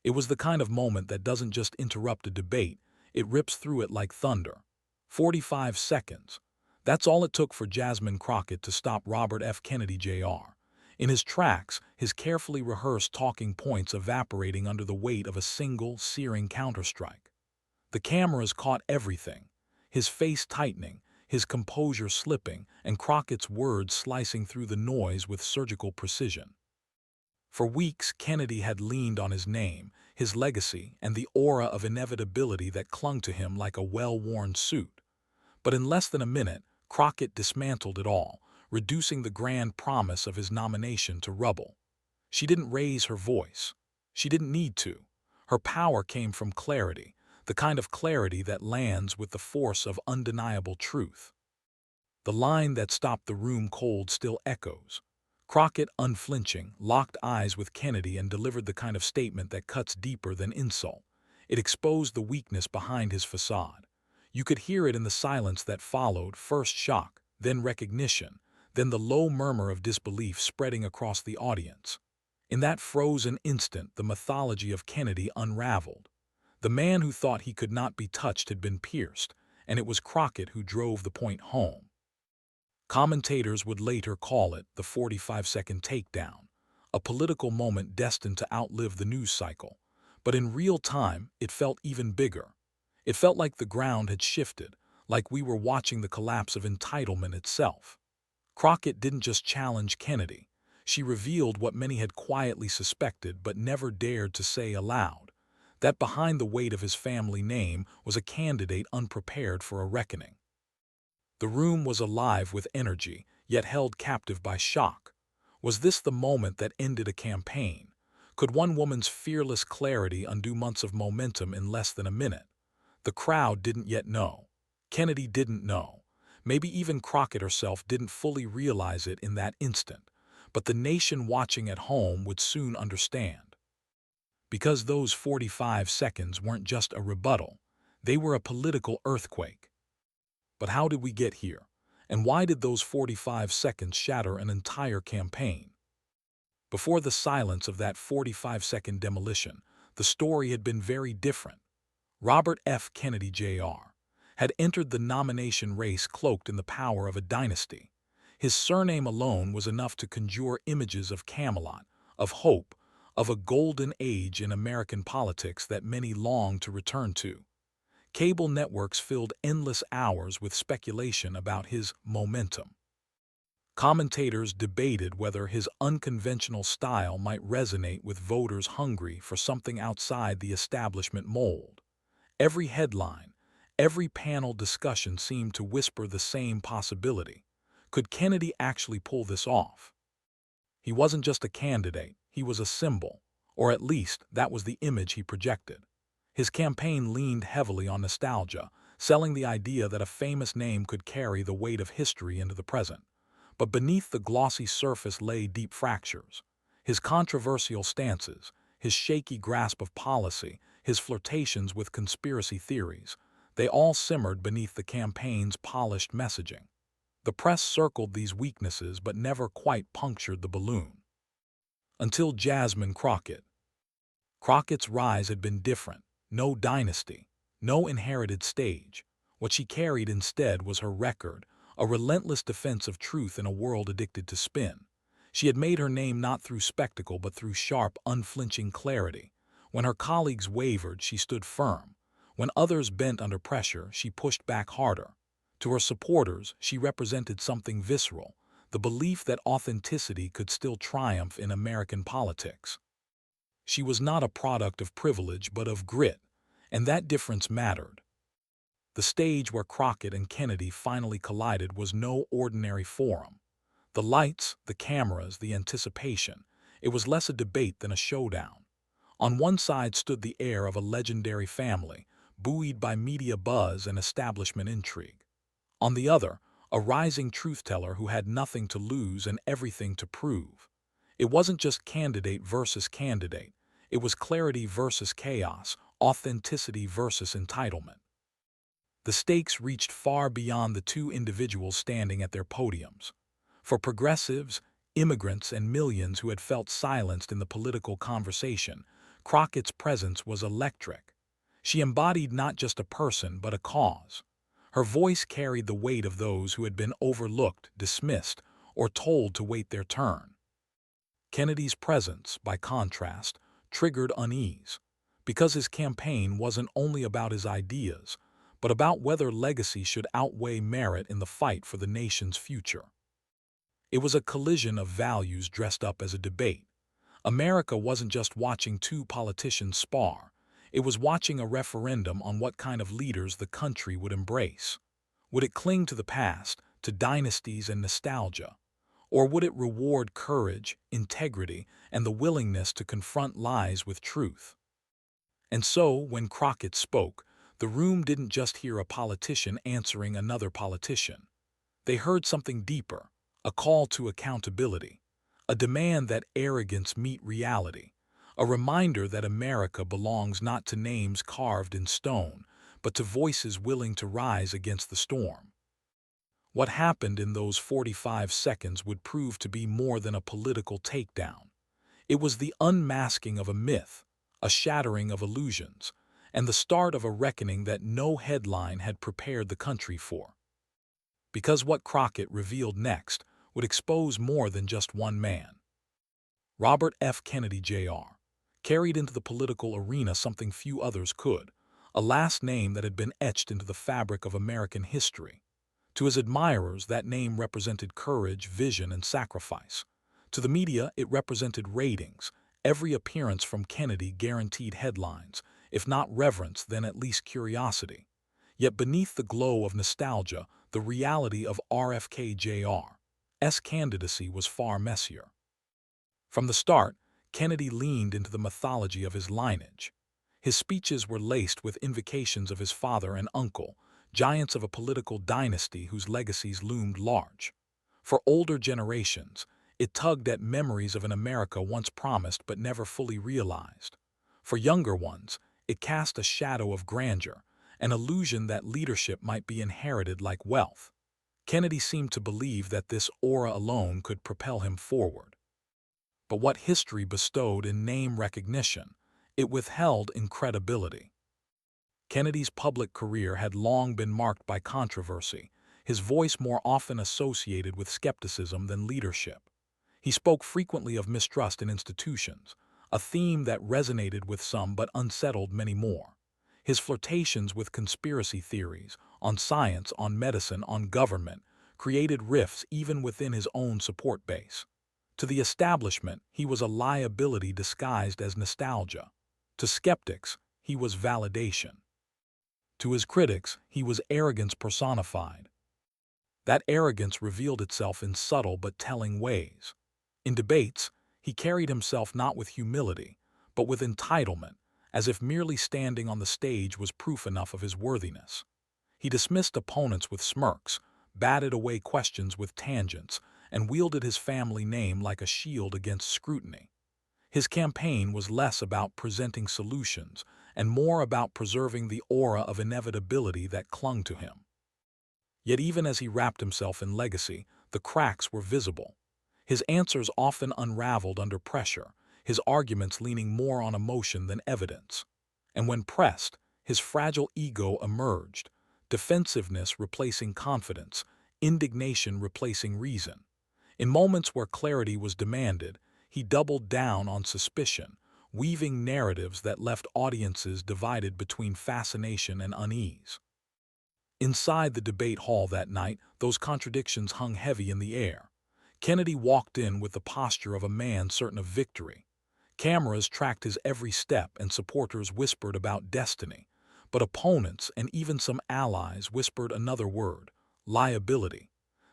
It was the kind of moment that doesn't just interrupt a debate, it rips through it like thunder. 45 seconds. That's all it took for Jasmine Crockett to stop Robert F. Kennedy Jr. In his tracks, his carefully rehearsed talking points evaporating under the weight of a single, searing counterstrike. The cameras caught everything, his face tightening, his composure slipping, and Crockett's words slicing through the noise with surgical precision. For weeks, Kennedy had leaned on his name, his legacy, and the aura of inevitability that clung to him like a well-worn suit. But in less than a minute, Crockett dismantled it all, reducing the grand promise of his nomination to rubble. She didn't raise her voice. She didn't need to. Her power came from clarity, the kind of clarity that lands with the force of undeniable truth. The line that stopped the room cold still echoes. Crockett, unflinching, locked eyes with Kennedy and delivered the kind of statement that cuts deeper than insult. It exposed the weakness behind his facade. You could hear it in the silence that followed, first shock, then recognition, then the low murmur of disbelief spreading across the audience. In that frozen instant, the mythology of Kennedy unraveled. The man who thought he could not be touched had been pierced, and it was Crockett who drove the point home. Commentators would later call it the 45-second takedown, a political moment destined to outlive the news cycle. But in real time, it felt even bigger. It felt like the ground had shifted, like we were watching the collapse of entitlement itself. Crockett didn't just challenge Kennedy. She revealed what many had quietly suspected but never dared to say aloud, that behind the weight of his family name was a candidate unprepared for a reckoning. The room was alive with energy, yet held captive by shock. Was this the moment that ended a campaign? Could one woman's fearless clarity undo months of momentum in less than a minute? The crowd didn't yet know. Kennedy didn't know. Maybe even Crockett herself didn't fully realize it in that instant. But the nation watching at home would soon understand. Because those 45 seconds weren't just a rebuttal. They were a political earthquake. But how did we get here? And why did those 45 seconds shatter an entire campaign? Before the silence of that 45-second demolition, the story had been very different. Robert F. Kennedy Jr. had entered the nomination race cloaked in the power of a dynasty. His surname alone was enough to conjure images of Camelot, of hope, of a golden age in American politics that many longed to return to. Cable networks filled endless hours with speculation about his momentum. Commentators debated whether his unconventional style might resonate with voters hungry for something outside the establishment mold. Every headline, every panel discussion seemed to whisper the same possibility. Could Kennedy actually pull this off? He wasn't just a candidate, he was a symbol, or at least that was the image he projected. His campaign leaned heavily on nostalgia, selling the idea that a famous name could carry the weight of history into the present. But beneath the glossy surface lay deep fractures. His controversial stances, his shaky grasp of policy, his flirtations with conspiracy theories, they all simmered beneath the campaign's polished messaging. The press circled these weaknesses but never quite punctured the balloon. Until Jasmine Crockett. Crockett's rise had been different. No dynasty, no inherited stage. What she carried instead was her record, a relentless defense of truth in a world addicted to spin. She had made her name not through spectacle but through sharp, unflinching clarity. When her colleagues wavered, she stood firm. When others bent under pressure, she pushed back harder. To her supporters, she represented something visceral, the belief that authenticity could still triumph in American politics. She was not a product of privilege but of grit, and that difference mattered. The stage where Crockett and Kennedy finally collided was no ordinary forum. The lights, the cameras, the anticipation, it was less a debate than a showdown. On one side stood the heir of a legendary family, buoyed by media buzz and establishment intrigue. On the other, a rising truth-teller who had nothing to lose and everything to prove. It wasn't just candidate versus candidate. It was clarity versus chaos, authenticity versus entitlement. The stakes reached far beyond the two individuals standing at their podiums. For progressives, immigrants, and millions who had felt silenced in the political conversation, Crockett's presence was electric. She embodied not just a person but a cause. Her voice carried the weight of those who had been overlooked, dismissed, or told to wait their turn. Kennedy's presence, by contrast, triggered unease, because his campaign wasn't only about his ideas, but about whether legacy should outweigh merit in the fight for the nation's future. It was a collision of values dressed up as a debate. America wasn't just watching two politicians spar, it was watching a referendum on what kind of leaders the country would embrace. Would it cling to the past, to dynasties and nostalgia? Or would it reward courage, integrity, and the willingness to confront lies with truth? And so, when Crockett spoke, the room didn't just hear a politician answering another politician. They heard something deeper, a call to accountability, a demand that arrogance meet reality, a reminder that America belongs not to names carved in stone, but to voices willing to rise against the storm. What happened in those 45 seconds would prove to be more than a political takedown. It was the unmasking of a myth, a shattering of illusions, and the start of a reckoning that no headline had prepared the country for. Because what Crockett revealed next would expose more than just one man. Robert F. Kennedy Jr. carried into the political arena something few others could, a last name that had been etched into the fabric of American history. To his admirers, that name represented courage, vision, and sacrifice. To the media, it represented ratings. Every appearance from Kennedy guaranteed headlines, if not reverence, then at least curiosity. Yet beneath the glow of nostalgia, the reality of RFK Jr.'s candidacy was far messier. From the start, Kennedy leaned into the mythology of his lineage. His speeches were laced with invocations of his father and uncle, giants of a political dynasty whose legacies loomed large. For older generations, it tugged at memories of an America once promised but never fully realized. For younger ones, it cast a shadow of grandeur, an illusion that leadership might be inherited like wealth. Kennedy seemed to believe that this aura alone could propel him forward. But what history bestowed in name recognition, it withheld in credibility. Kennedy's public career had long been marked by controversy, his voice more often associated with skepticism than leadership. He spoke frequently of mistrust in institutions, a theme that resonated with some but unsettled many more. His flirtations with conspiracy theories, on science, on medicine, on government, created rifts even within his own support base. To the establishment, he was a liability disguised as nostalgia. To skeptics, he was validation. To his critics, he was arrogance personified. That arrogance revealed itself in subtle but telling ways. In debates, he carried himself not with humility, but with entitlement, as if merely standing on the stage was proof enough of his worthiness. He dismissed opponents with smirks, batted away questions with tangents, and wielded his family name like a shield against scrutiny. His campaign was less about presenting solutions and more about preserving the aura of inevitability that clung to him. Yet even as he wrapped himself in legacy, the cracks were visible. His answers often unraveled under pressure, his arguments leaning more on emotion than evidence. And when pressed, his fragile ego emerged, defensiveness replacing confidence, indignation replacing reason. In moments where clarity was demanded, he doubled down on suspicion, weaving narratives that left audiences divided between fascination and unease. Inside the debate hall that night, those contradictions hung heavy in the air. Kennedy walked in with the posture of a man certain of victory. Cameras tracked his every step and supporters whispered about destiny. But opponents and even some allies whispered another word: liability.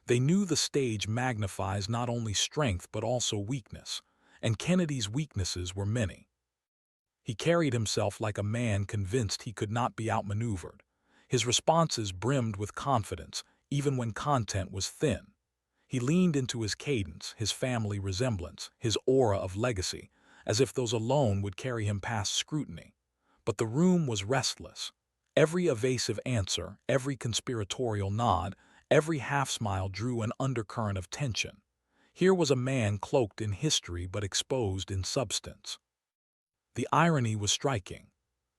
They knew the stage magnifies not only strength but also weakness, and Kennedy's weaknesses were many. He carried himself like a man convinced he could not be outmaneuvered. His responses brimmed with confidence, even when content was thin. He leaned into his cadence, his family resemblance, his aura of legacy, as if those alone would carry him past scrutiny. But the room was restless. Every evasive answer, every conspiratorial nod, every half-smile drew an undercurrent of tension. Here was a man cloaked in history but exposed in substance. The irony was striking.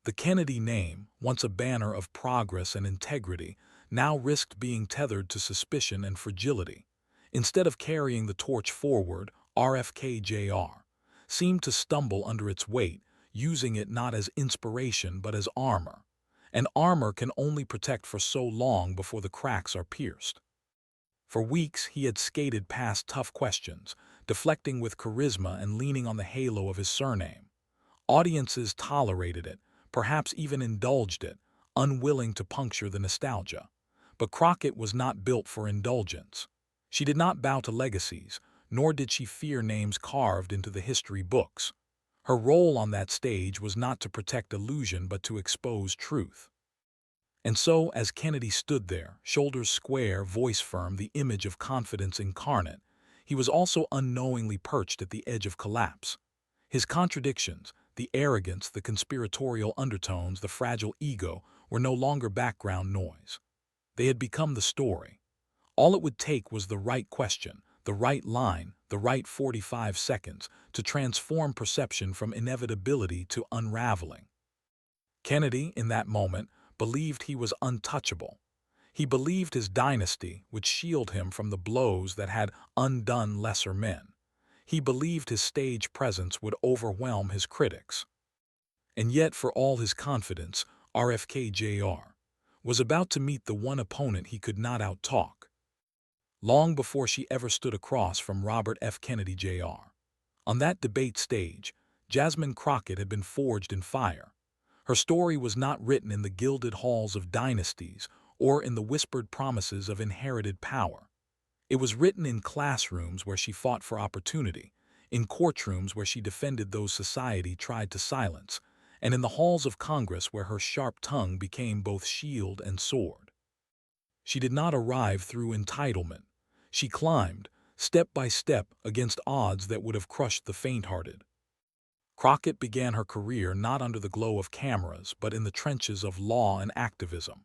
The Kennedy name, once a banner of progress and integrity, now risked being tethered to suspicion and fragility. Instead of carrying the torch forward, RFK Jr. seemed to stumble under its weight, using it not as inspiration but as armor. And armor can only protect for so long before the cracks are pierced. For weeks he had skated past tough questions, deflecting with charisma and leaning on the halo of his surname. Audiences tolerated it, perhaps even indulged it, unwilling to puncture the nostalgia. But Crockett was not built for indulgence. She did not bow to legacies, nor did she fear names carved into the history books. Her role on that stage was not to protect illusion but to expose truth. And so, as Kennedy stood there, shoulders square, voice firm, the image of confidence incarnate, he was also unknowingly perched at the edge of collapse. His contradictions, the arrogance, the conspiratorial undertones, the fragile ego, were no longer background noise. They had become the story. All it would take was the right question, the right line, the right 45 seconds to transform perception from inevitability to unraveling. Kennedy, in that moment, believed he was untouchable. He believed his dynasty would shield him from the blows that had undone lesser men. He believed his stage presence would overwhelm his critics. And yet, for all his confidence, RFK Jr. was about to meet the one opponent he could not outtalk. Long before she ever stood across from Robert F. Kennedy Jr. On that debate stage, Jasmine Crockett had been forged in fire. Her story was not written in the gilded halls of dynasties or in the whispered promises of inherited power. It was written in classrooms where she fought for opportunity, in courtrooms where she defended those society tried to silence, and in the halls of Congress where her sharp tongue became both shield and sword. She did not arrive through entitlement. She climbed, step by step, against odds that would have crushed the faint-hearted. Crockett began her career not under the glow of cameras, but in the trenches of law and activism.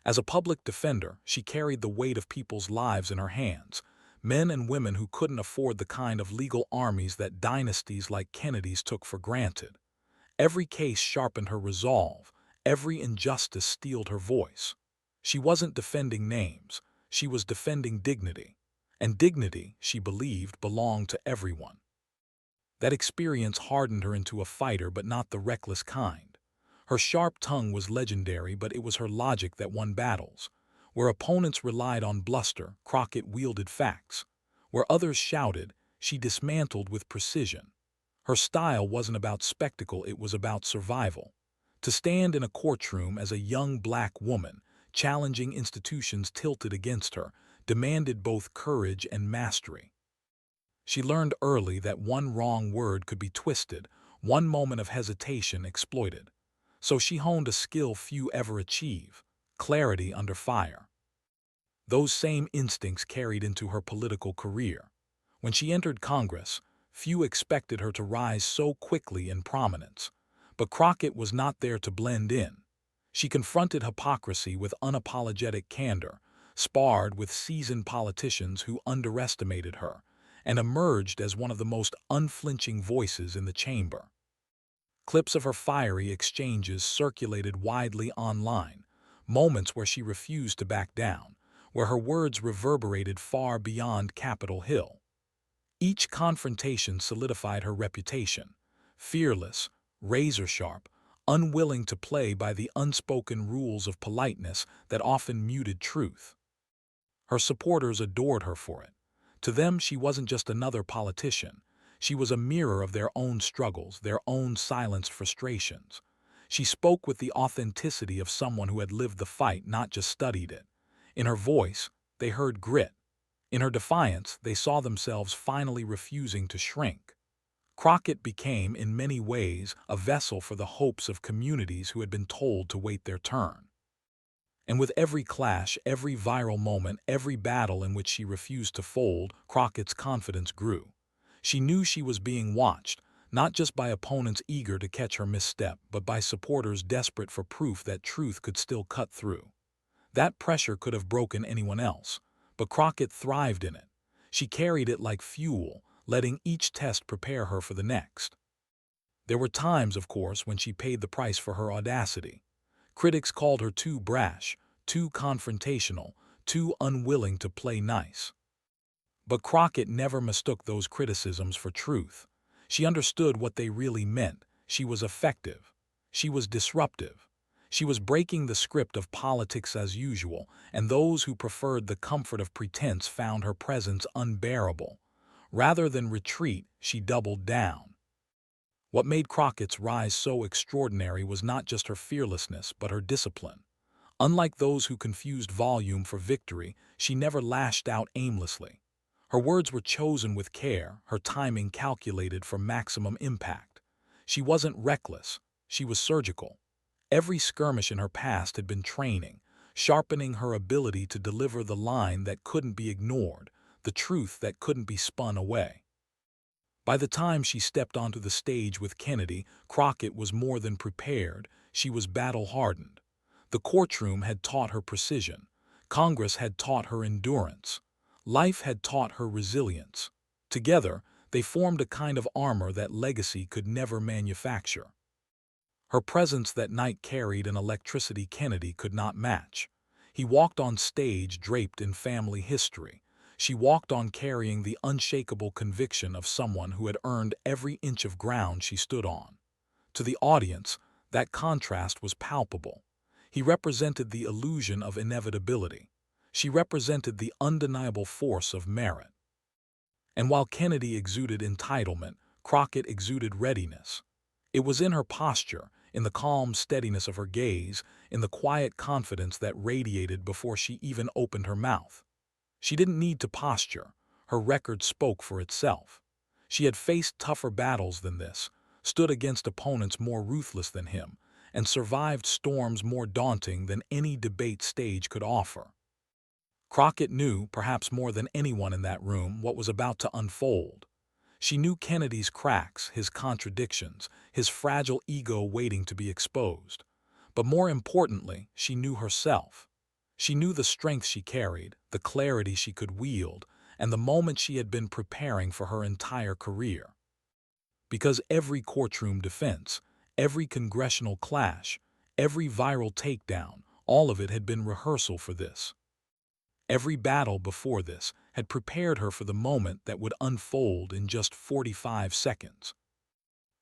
As a public defender, she carried the weight of people's lives in her hands, men and women who couldn't afford the kind of legal armies that dynasties like Kennedy's took for granted. Every case sharpened her resolve, every injustice steeled her voice. She wasn't defending names, she was defending dignity. And dignity, she believed, belonged to everyone. That experience hardened her into a fighter, but not the reckless kind. Her sharp tongue was legendary, but it was her logic that won battles. Where opponents relied on bluster, Crockett wielded facts. Where others shouted, she dismantled with precision. Her style wasn't about spectacle, it was about survival. To stand in a courtroom as a young black woman, challenging institutions tilted against her, demanded both courage and mastery. She learned early that one wrong word could be twisted, one moment of hesitation exploited. So she honed a skill few ever achieve: clarity under fire. Those same instincts carried into her political career. When she entered Congress, few expected her to rise so quickly in prominence. But Crockett was not there to blend in. She confronted hypocrisy with unapologetic candor, sparred with seasoned politicians who underestimated her, and emerged as one of the most unflinching voices in the chamber. Clips of her fiery exchanges circulated widely online, moments where she refused to back down, where her words reverberated far beyond Capitol Hill. Each confrontation solidified her reputation: fearless, razor-sharp, unwilling to play by the unspoken rules of politeness that often muted truth. Her supporters adored her for it. To them, she wasn't just another politician. She was a mirror of their own struggles, their own silenced frustrations. She spoke with the authenticity of someone who had lived the fight, not just studied it. In her voice, they heard grit. In her defiance, they saw themselves finally refusing to shrink. Crockett became, in many ways, a vessel for the hopes of communities who had been told to wait their turn. And with every clash, every viral moment, every battle in which she refused to fold, Crockett's confidence grew. She knew she was being watched, not just by opponents eager to catch her misstep, but by supporters desperate for proof that truth could still cut through. That pressure could have broken anyone else, but Crockett thrived in it. She carried it like fuel, letting each test prepare her for the next. There were times, of course, when she paid the price for her audacity. Critics called her too brash, too confrontational, too unwilling to play nice. But Crockett never mistook those criticisms for truth. She understood what they really meant. She was effective. She was disruptive. She was breaking the script of politics as usual, and those who preferred the comfort of pretense found her presence unbearable. Rather than retreat, she doubled down. What made Crockett's rise so extraordinary was not just her fearlessness, but her discipline. Unlike those who confused volume for victory, she never lashed out aimlessly. Her words were chosen with care, her timing calculated for maximum impact. She wasn't reckless, she was surgical. Every skirmish in her past had been training, sharpening her ability to deliver the line that couldn't be ignored, the truth that couldn't be spun away. By the time she stepped onto the stage with Kennedy, Crockett was more than prepared, she was battle-hardened. The courtroom had taught her precision. Congress had taught her endurance. Life had taught her resilience. Together, they formed a kind of armor that legacy could never manufacture. Her presence that night carried an electricity Kennedy could not match. He walked on stage draped in family history. She walked on carrying the unshakable conviction of someone who had earned every inch of ground she stood on. To the audience, that contrast was palpable. He represented the illusion of inevitability. She represented the undeniable force of merit. And while Kennedy exuded entitlement, Crockett exuded readiness. It was in her posture, in the calm steadiness of her gaze, in the quiet confidence that radiated before she even opened her mouth. She didn't need to posture. Her record spoke for itself. She had faced tougher battles than this, stood against opponents more ruthless than him, and survived storms more daunting than any debate stage could offer. Crockett knew, perhaps more than anyone in that room, what was about to unfold. She knew Kennedy's cracks, his contradictions, his fragile ego waiting to be exposed. But more importantly, she knew herself. She knew the strength she carried, the clarity she could wield, and the moment she had been preparing for her entire career. Because every courtroom defense, every congressional clash, every viral takedown, all of it had been rehearsal for this. Every battle before this had prepared her for the moment that would unfold in just 45 seconds.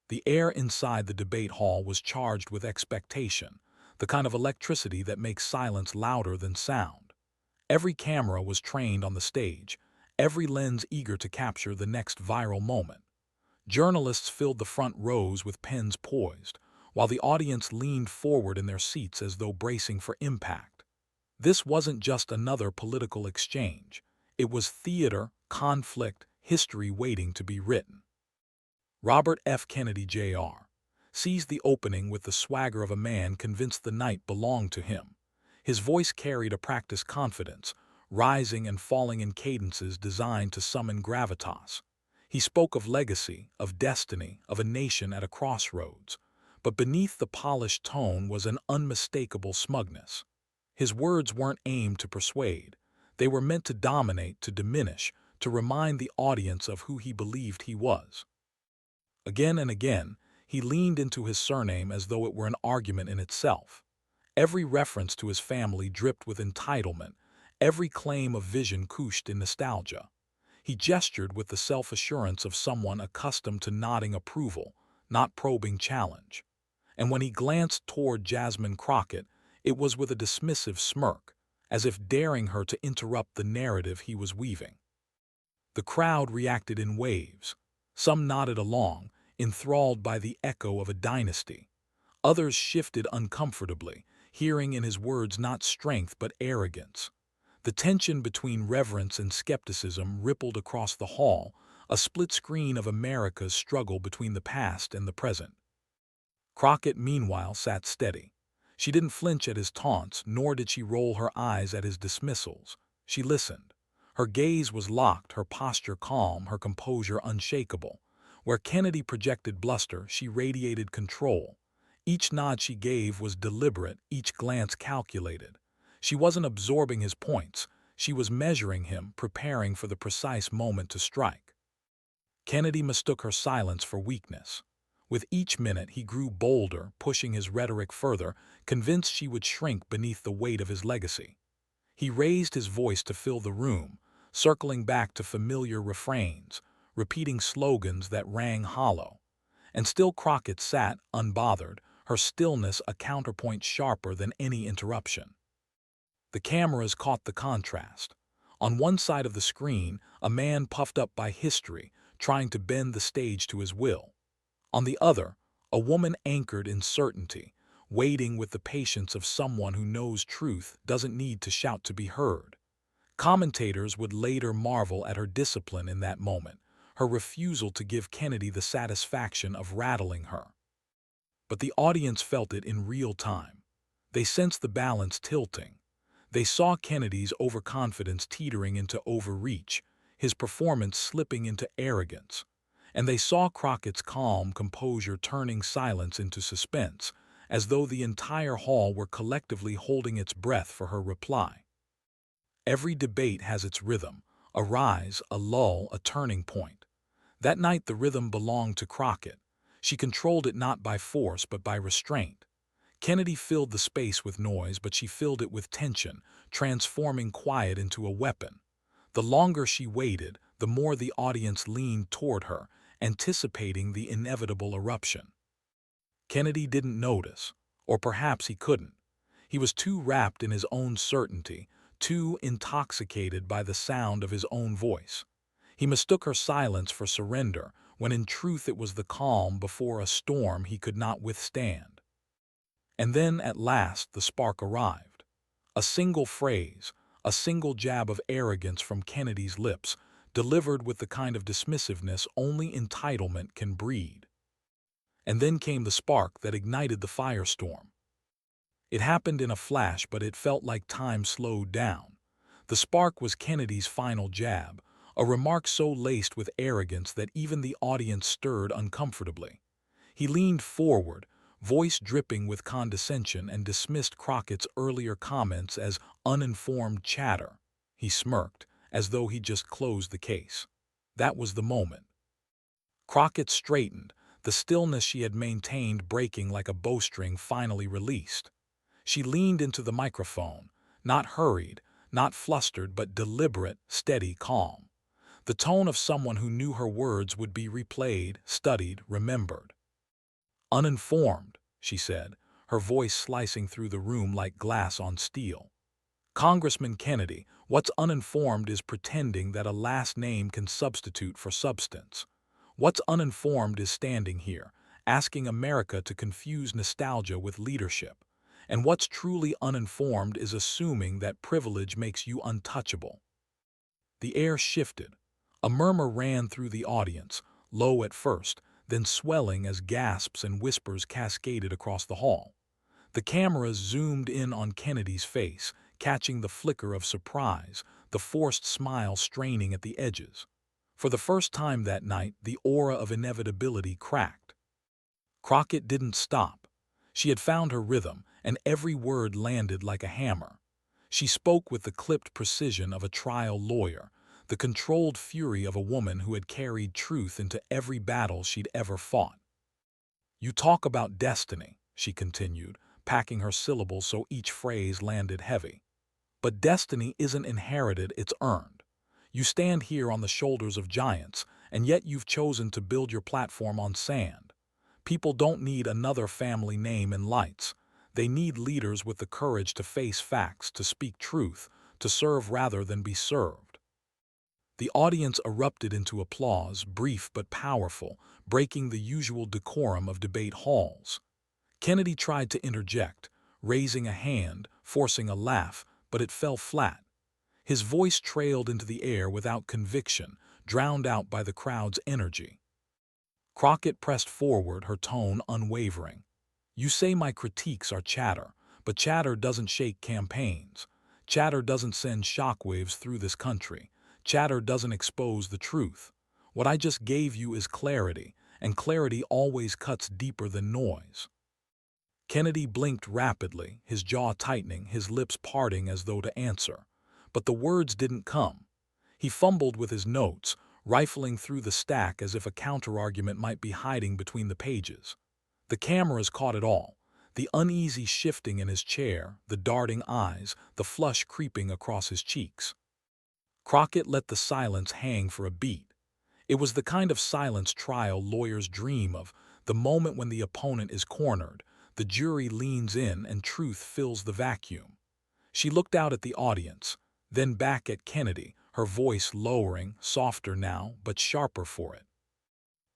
The air inside the debate hall was charged with expectation, the kind of electricity that makes silence louder than sound. Every camera was trained on the stage, every lens eager to capture the next viral moment. Journalists filled the front rows with pens poised, while the audience leaned forward in their seats as though bracing for impact. This wasn't just another political exchange. It was theater, conflict, history waiting to be written. Robert F. Kennedy, Jr. seized the opening with the swagger of a man convinced the night belonged to him. His voice carried a practiced confidence, rising and falling in cadences designed to summon gravitas. He spoke of legacy, of destiny, of a nation at a crossroads. But beneath the polished tone was an unmistakable smugness. His words weren't aimed to persuade. They were meant to dominate, to diminish, to remind the audience of who he believed he was. Again and again, he leaned into his surname as though it were an argument in itself. Every reference to his family dripped with entitlement, every claim of vision couched in nostalgia. He gestured with the self-assurance of someone accustomed to nodding approval, not probing challenge. And when he glanced toward Jasmine Crockett, it was with a dismissive smirk, as if daring her to interrupt the narrative he was weaving. The crowd reacted in waves. Some nodded along, enthralled by the echo of a dynasty. Others shifted uncomfortably, hearing in his words not strength but arrogance. The tension between reverence and skepticism rippled across the hall, a split screen of America's struggle between the past and the present. Crockett, meanwhile, sat steady. She didn't flinch at his taunts, nor did she roll her eyes at his dismissals. She listened. Her gaze was locked, her posture calm, her composure unshakable. Where Kennedy projected bluster, she radiated control. Each nod she gave was deliberate, each glance calculated. She wasn't absorbing his points. She was measuring him, preparing for the precise moment to strike. Kennedy mistook her silence for weakness. With each minute, he grew bolder, pushing his rhetoric further, convinced she would shrink beneath the weight of his legacy. He raised his voice to fill the room, circling back to familiar refrains, repeating slogans that rang hollow. And still Crockett sat, unbothered, her stillness a counterpoint sharper than any interruption. The cameras caught the contrast. On one side of the screen, a man puffed up by history, trying to bend the stage to his will. On the other, a woman anchored in certainty, waiting with the patience of someone who knows truth doesn't need to shout to be heard. Commentators would later marvel at her discipline in that moment, her refusal to give Kennedy the satisfaction of rattling her. But the audience felt it in real time. They sensed the balance tilting. They saw Kennedy's overconfidence teetering into overreach, his performance slipping into arrogance. And they saw Crockett's calm composure turning silence into suspense, as though the entire hall were collectively holding its breath for her reply. Every debate has its rhythm, a rise, a lull, a turning point. That night the rhythm belonged to Crockett. She controlled it not by force but by restraint. Kennedy filled the space with noise, but she filled it with tension, transforming quiet into a weapon. The longer she waited, the more the audience leaned toward her, anticipating the inevitable eruption. Kennedy didn't notice, or perhaps he couldn't. He was too wrapped in his own certainty, too intoxicated by the sound of his own voice. He mistook her silence for surrender, when in truth it was the calm before a storm he could not withstand. And then, at last, the spark arrived. A single phrase, a single jab of arrogance from Kennedy's lips, delivered with the kind of dismissiveness only entitlement can breed. And then came the spark that ignited the firestorm. It happened in a flash, but it felt like time slowed down. The spark was Kennedy's final jab, a remark so laced with arrogance that even the audience stirred uncomfortably. He leaned forward, voice dripping with condescension, and dismissed Crockett's earlier comments as uninformed chatter. He smirked, as though he'd just closed the case. That was the moment. Crockett straightened, the stillness she had maintained breaking like a bowstring finally released. She leaned into the microphone, not hurried, not flustered, but deliberate, steady, calm. The tone of someone who knew her words would be replayed, studied, remembered. "Uninformed," she said, her voice slicing through the room like glass on steel. "Congressman Kennedy, what's uninformed is pretending that a last name can substitute for substance. What's uninformed is standing here, asking America to confuse nostalgia with leadership. And what's truly uninformed is assuming that privilege makes you untouchable." The air shifted. A murmur ran through the audience, low at first, then swelling as gasps and whispers cascaded across the hall. The cameras zoomed in on Kennedy's face, catching the flicker of surprise, the forced smile straining at the edges. For the first time that night, the aura of inevitability cracked. Crockett didn't stop. She had found her rhythm, and every word landed like a hammer. She spoke with the clipped precision of a trial lawyer, the controlled fury of a woman who had carried truth into every battle she'd ever fought. "You talk about destiny," she continued, packing her syllables so each phrase landed heavy. "But destiny isn't inherited, it's earned. You stand here on the shoulders of giants, and yet you've chosen to build your platform on sand. People don't need another family name in lights. They need leaders with the courage to face facts, to speak truth, to serve rather than be served." The audience erupted into applause, brief but powerful, breaking the usual decorum of debate halls. Kennedy tried to interject, raising a hand, forcing a laugh, but it fell flat. His voice trailed into the air without conviction, drowned out by the crowd's energy. Crockett pressed forward, her tone unwavering. "You say my critiques are chatter, but chatter doesn't shake campaigns. Chatter doesn't send shockwaves through this country. Chatter doesn't expose the truth. What I just gave you is clarity, and clarity always cuts deeper than noise." Kennedy blinked rapidly, his jaw tightening, his lips parting as though to answer. But the words didn't come. He fumbled with his notes, rifling through the stack as if a counterargument might be hiding between the pages. The cameras caught it all: the uneasy shifting in his chair, the darting eyes, the flush creeping across his cheeks. Crockett let the silence hang for a beat. It was the kind of silence trial lawyers dream of, the moment when the opponent is cornered, the jury leans in, and truth fills the vacuum. She looked out at the audience, then back at Kennedy, her voice lowering, softer now, but sharper for it.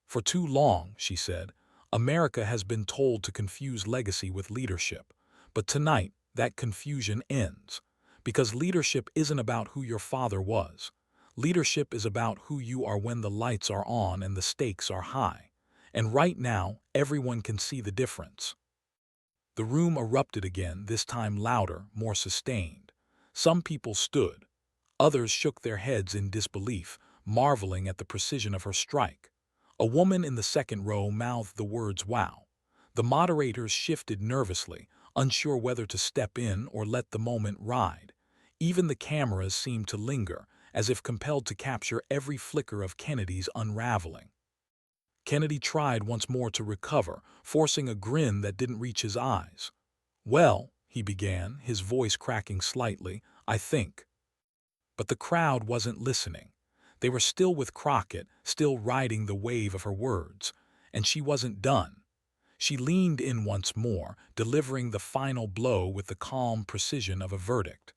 "For too long," she said, "America has been told to confuse legacy with leadership. But tonight, that confusion ends. Because leadership isn't about who your father was. Leadership is about who you are when the lights are on and the stakes are high. And right now, everyone can see the difference." The room erupted again, this time louder, more sustained. Some people stood. Others shook their heads in disbelief, marveling at the precision of her strike. A woman in the second row mouthed the words, "Wow." The moderators shifted nervously, unsure whether to step in or let the moment ride. Even the cameras seemed to linger, as if compelled to capture every flicker of Kennedy's unraveling. Kennedy tried once more to recover, forcing a grin that didn't reach his eyes. "Well," he began, his voice cracking slightly, "I think." But the crowd wasn't listening. They were still with Crockett, still riding the wave of her words. And she wasn't done. She leaned in once more, delivering the final blow with the calm precision of a verdict.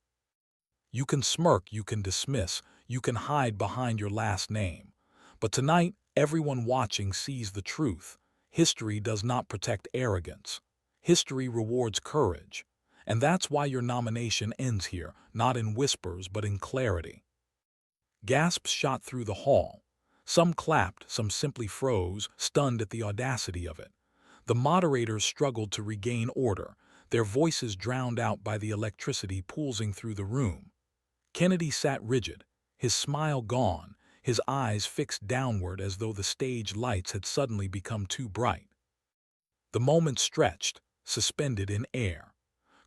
"You can smirk, you can dismiss, you can hide behind your last name. But tonight, everyone watching sees the truth. History does not protect arrogance. History rewards courage. And that's why your nomination ends here, not in whispers but in clarity." Gasps shot through the hall. Some clapped, some simply froze, stunned at the audacity of it. The moderators struggled to regain order, their voices drowned out by the electricity pulsing through the room. Kennedy sat rigid, his smile gone, his eyes fixed downward as though the stage lights had suddenly become too bright. The moment stretched, suspended in air.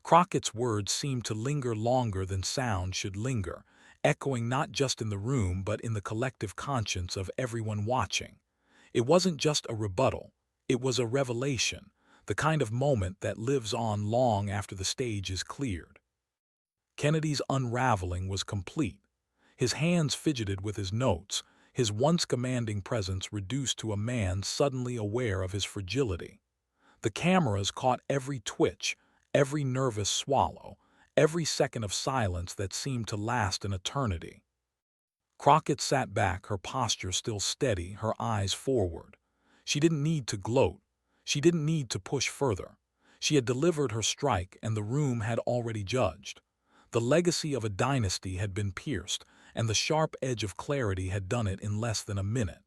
Crockett's words seemed to linger longer than sound should linger, echoing not just in the room but in the collective conscience of everyone watching. It wasn't just a rebuttal, it was a revelation, the kind of moment that lives on long after the stage is cleared. Kennedy's unraveling was complete. His hands fidgeted with his notes, his once commanding presence reduced to a man suddenly aware of his fragility. The cameras caught every twitch, every nervous swallow, every second of silence that seemed to last an eternity. Crockett sat back, her posture still steady, her eyes forward. She didn't need to gloat. She didn't need to push further. She had delivered her strike, and the room had already judged. The legacy of a dynasty had been pierced, and the sharp edge of clarity had done it in less than a minute.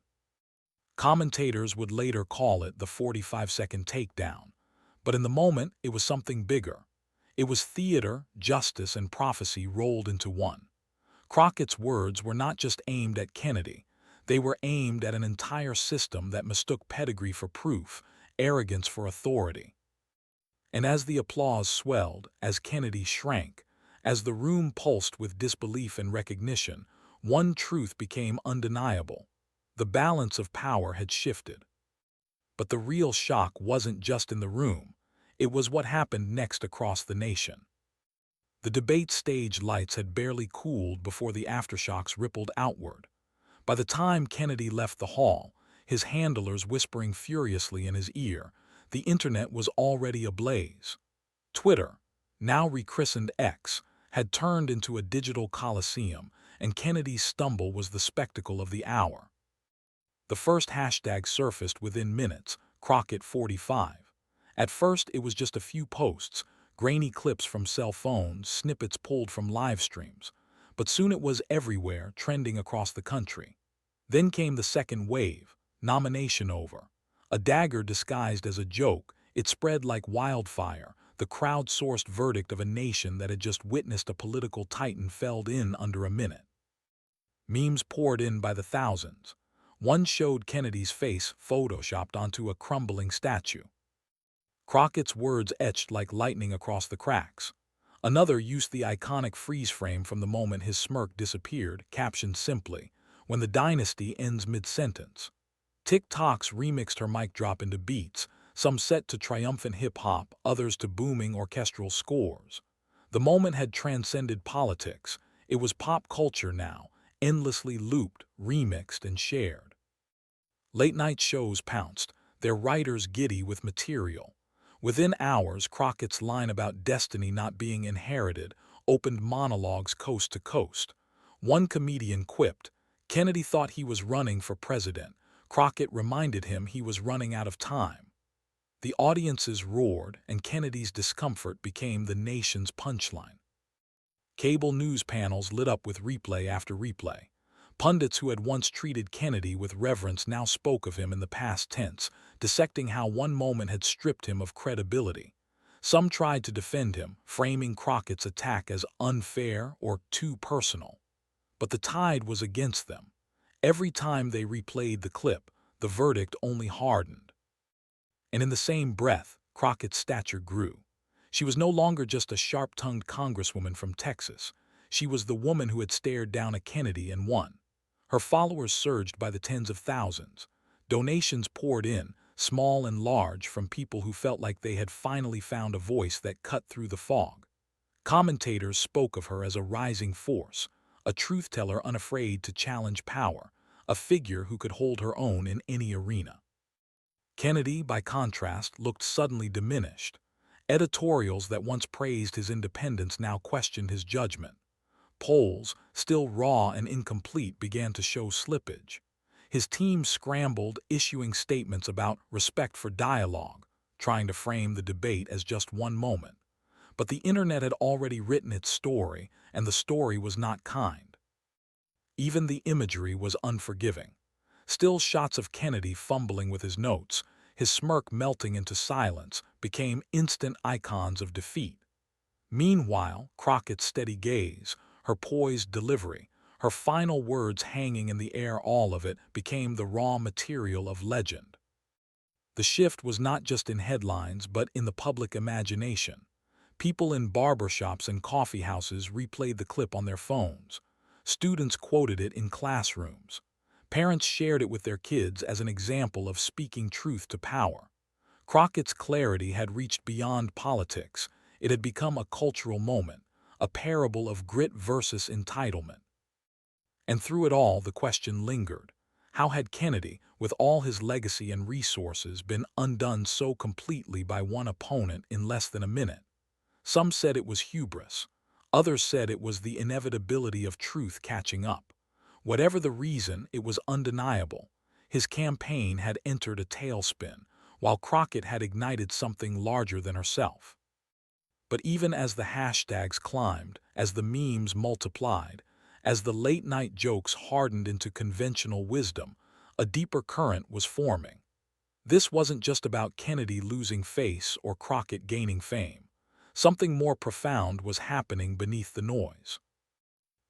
Commentators would later call it the 45-second takedown. But in the moment, it was something bigger. It was theater, justice, and prophecy rolled into one. Crockett's words were not just aimed at Kennedy. They were aimed at an entire system that mistook pedigree for proof, arrogance for authority. And as the applause swelled, as Kennedy shrank, as the room pulsed with disbelief and recognition, one truth became undeniable. The balance of power had shifted. But the real shock wasn't just in the room. It was what happened next across the nation. The debate stage lights had barely cooled before the aftershocks rippled outward. By the time Kennedy left the hall, his handlers whispering furiously in his ear, the internet was already ablaze. Twitter, now rechristened X, had turned into a digital coliseum, and Kennedy's stumble was the spectacle of the hour. The first hashtag surfaced within minutes, Crockett 45. At first, it was just a few posts, grainy clips from cell phones, snippets pulled from live streams. But soon it was everywhere, trending across the country. Then came the second wave, nomination over. A dagger disguised as a joke, it spread like wildfire, the crowd-sourced verdict of a nation that had just witnessed a political titan felled in under a minute. Memes poured in by the thousands. One showed Kennedy's face photoshopped onto a crumbling statue. Crockett's words etched like lightning across the cracks. Another used the iconic freeze frame from the moment his smirk disappeared, captioned simply, when the dynasty ends mid-sentence. TikToks remixed her mic drop into beats, some set to triumphant hip-hop, others to booming orchestral scores. The moment had transcended politics. It was pop culture now, endlessly looped, remixed, and shared. Late-night shows pounced, their writers giddy with material. Within hours, Crockett's line about destiny not being inherited opened monologues coast to coast. One comedian quipped, "Kennedy thought he was running for president. Crockett reminded him he was running out of time." The audiences roared, and Kennedy's discomfort became the nation's punchline. Cable news panels lit up with replay after replay. Pundits who had once treated Kennedy with reverence now spoke of him in the past tense, dissecting how one moment had stripped him of credibility. Some tried to defend him, framing Crockett's attack as unfair or too personal. But the tide was against them. Every time they replayed the clip, the verdict only hardened. And in the same breath, Crockett's stature grew. She was no longer just a sharp-tongued congresswoman from Texas. She was the woman who had stared down a Kennedy and won. Her followers surged by the tens of thousands. Donations poured in, small and large, from people who felt like they had finally found a voice that cut through the fog. Commentators spoke of her as a rising force, a truth-teller unafraid to challenge power, a figure who could hold her own in any arena. Kennedy, by contrast, looked suddenly diminished. Editorials that once praised his independence now questioned his judgment. Polls, still raw and incomplete, began to show slippage. His team scrambled, issuing statements about respect for dialogue, trying to frame the debate as just one moment. But the internet had already written its story, and the story was not kind. Even the imagery was unforgiving. Still shots of Kennedy fumbling with his notes, his smirk melting into silence, became instant icons of defeat. Meanwhile, Crockett's steady gaze, her poised delivery, her final words hanging in the air, all of it became the raw material of legend. The shift was not just in headlines but in the public imagination. People in barbershops and coffee houses replayed the clip on their phones. Students quoted it in classrooms. Parents shared it with their kids as an example of speaking truth to power. Crockett's clarity had reached beyond politics. It had become a cultural moment, a parable of grit versus entitlement. And through it all, the question lingered. How had Kennedy, with all his legacy and resources, been undone so completely by one opponent in less than a minute? Some said it was hubris. Others said it was the inevitability of truth catching up. Whatever the reason, it was undeniable. His campaign had entered a tailspin, while Crockett had ignited something larger than herself. But even as the hashtags climbed, as the memes multiplied, as the late-night jokes hardened into conventional wisdom, a deeper current was forming. This wasn't just about Kennedy losing face or Crockett gaining fame. Something more profound was happening beneath the noise.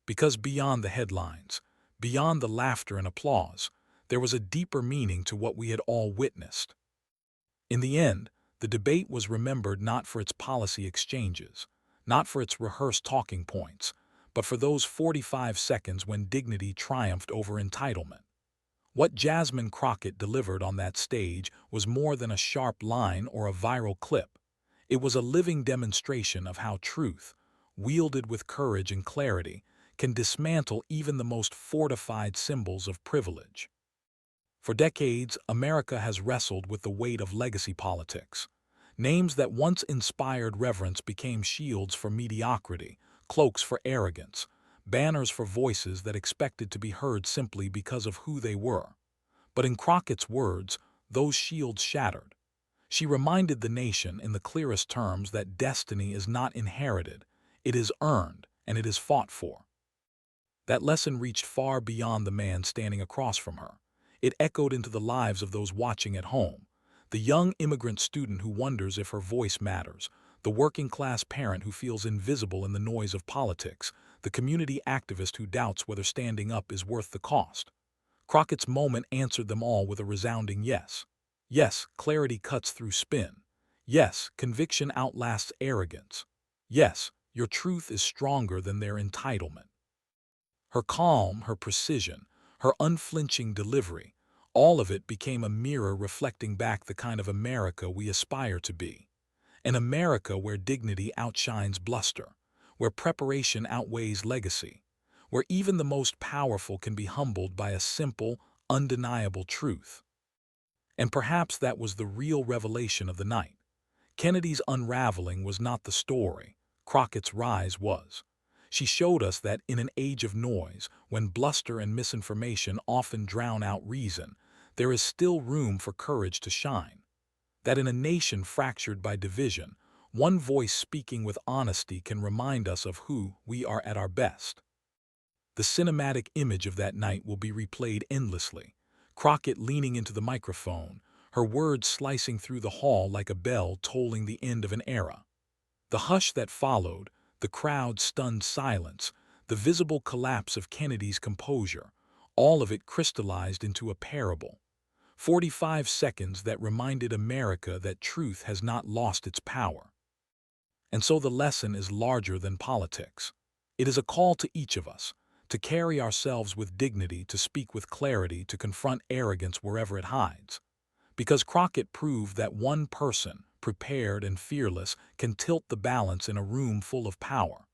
Because beyond the headlines, beyond the laughter and applause, there was a deeper meaning to what we had all witnessed. In the end, the debate was remembered not for its policy exchanges, not for its rehearsed talking points, but for those 45 seconds when dignity triumphed over entitlement. What Jasmine Crockett delivered on that stage was more than a sharp line or a viral clip. It was a living demonstration of how truth, wielded with courage and clarity, can dismantle even the most fortified symbols of privilege. For decades, America has wrestled with the weight of legacy politics. Names that once inspired reverence became shields for mediocrity, cloaks for arrogance, banners for voices that expected to be heard simply because of who they were. But in Crockett's words, those shields shattered. She reminded the nation in the clearest terms that destiny is not inherited, it is earned, and it is fought for. That lesson reached far beyond the man standing across from her. It echoed into the lives of those watching at home. The young immigrant student who wonders if her voice matters, the working-class parent who feels invisible in the noise of politics, the community activist who doubts whether standing up is worth the cost. Crockett's moment answered them all with a resounding yes. Yes, clarity cuts through spin. Yes, conviction outlasts arrogance. Yes, your truth is stronger than their entitlement. Her calm, her precision, her unflinching delivery, all of it became a mirror reflecting back the kind of America we aspire to be. An America where dignity outshines bluster, where preparation outweighs legacy, where even the most powerful can be humbled by a simple, undeniable truth. And perhaps that was the real revelation of the night. Kennedy's unraveling was not the story. Crockett's rise was. She showed us that in an age of noise, when bluster and misinformation often drown out reason, there is still room for courage to shine. That in a nation fractured by division, one voice speaking with honesty can remind us of who we are at our best. The cinematic image of that night will be replayed endlessly. Crockett leaning into the microphone, her words slicing through the hall like a bell tolling the end of an era. The hush that followed, the crowd's stunned silence, the visible collapse of Kennedy's composure, all of it crystallized into a parable. 45 seconds that reminded America that truth has not lost its power. And so the lesson is larger than politics. It is a call to each of us, to carry ourselves with dignity, to speak with clarity, to confront arrogance wherever it hides. Because Crockett proved that one person, prepared and fearless, can tilt the balance in a room full of power.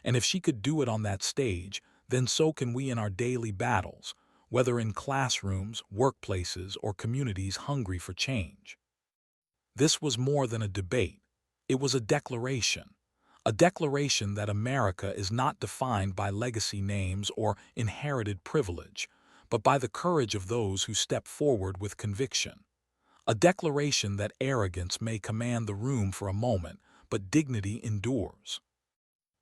And if she could do it on that stage, then so can we in our daily battles, whether in classrooms, workplaces, or communities hungry for change. This was more than a debate. It was a declaration that America is not defined by legacy names or inherited privilege, but by the courage of those who step forward with conviction. A declaration that arrogance may command the room for a moment, but dignity endures.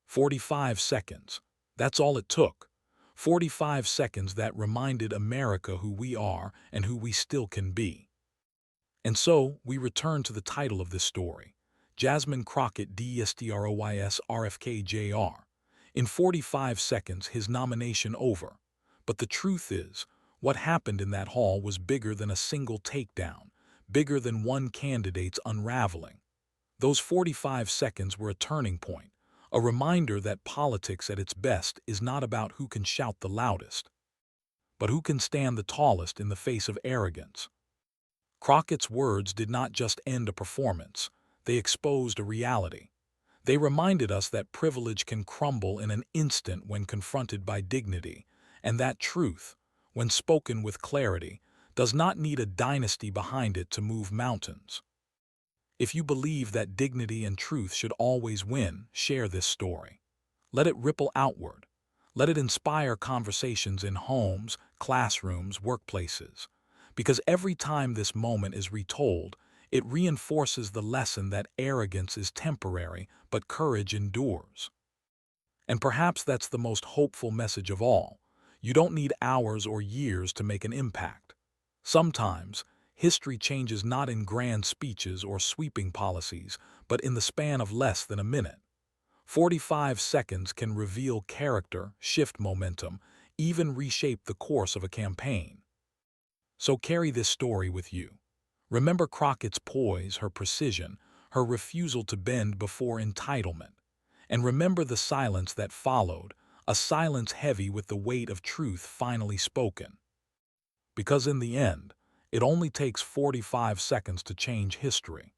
45 seconds. That's all it took. 45 seconds that reminded America who we are and who we still can be. And so, we return to the title of this story, Jasmine Crockett TORCHES RFK Jr. In 45 seconds, his nomination over. But the truth is, what happened in that hall was bigger than a single takedown, bigger than one candidate's unraveling. Those 45 seconds were a turning point, a reminder that politics at its best is not about who can shout the loudest, but who can stand the tallest in the face of arrogance. Crockett's words did not just end a performance, they exposed a reality. They reminded us that privilege can crumble in an instant when confronted by dignity, and that truth, when spoken with clarity, does not need a dynasty behind it to move mountains. If you believe that dignity and truth should always win, share this story. Let it ripple outward. Let it inspire conversations in homes, classrooms, workplaces. Because every time this moment is retold, it reinforces the lesson that arrogance is temporary, but courage endures. And perhaps that's the most hopeful message of all. You don't need hours or years to make an impact. Sometimes, history changes not in grand speeches or sweeping policies, but in the span of less than a minute. 45 seconds can reveal character, shift momentum, even reshape the course of a campaign. So carry this story with you. Remember Crockett's poise, her precision, her refusal to bend before entitlement. And remember the silence that followed, a silence heavy with the weight of truth finally spoken. Because in the end, it only takes 45 seconds to change history.